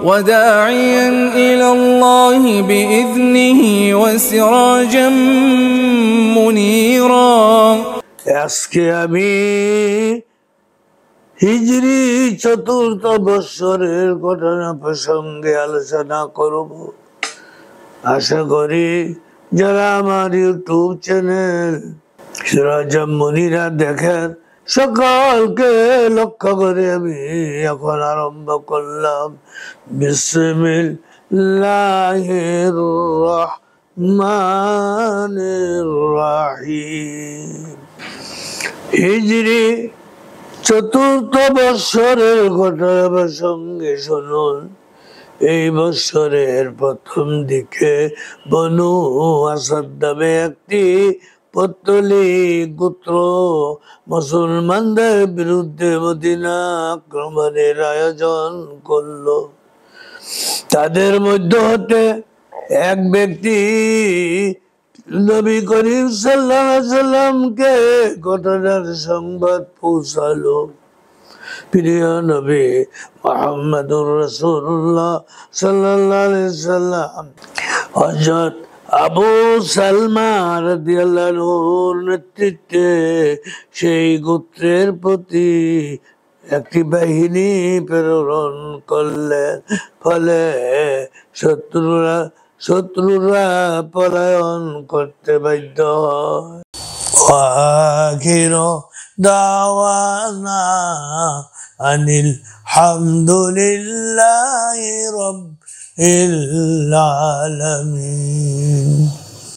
وداعيا إلى الله بإذنه وسراجا منيرا আজকে আমি হিজরি চতুর্থ বৎসরের ঘটনা প্রসঙ্গে আলোচনা করব। আশা করি যারা আমার ইউটিউব চ্যানেল সিরাজাম মুনিরা দেখেন সকলকে লক্ষ্য করে আমি এখন আরম্ভ করলাম। বিসমিল্লাহির রহমানির রহিম। হিজরি চতুর্থ বৎসরের ঘটনা প্রসঙ্গে শুনুন। এই বৎসরের প্রথম দিকে বনু আসাদ নামে একটি পৌত্তলিক গোত্র মুসলমানদের বিরুদ্ধে মদিনা আক্রমণের আয়োজন করল। তাদের মধ্য হতে এক ব্যক্তি নবী করিম সাল্লাল্লাহু আলাইহি সাল্লামকে ঘটনার সংবাদ পৌঁছালো। প্রিয় নবী মুহাম্মদুর রাসূলুল্লাহ সাল্লাল্লাহু আলাইহি সাল্লাম হযরত আবু সালমা রাদিয়াল্লাহু আনহুর নেতৃত্বে সেই গোত্রের প্রতি একটি বাহিনী প্রেরণ করলেন। ফলে শত্রুরা পলায়ন করতে বাধ্য হয়। আখিরু দাওয়ানা আনিল হামদুলিল্লাহি রাব্বিল আলামিন।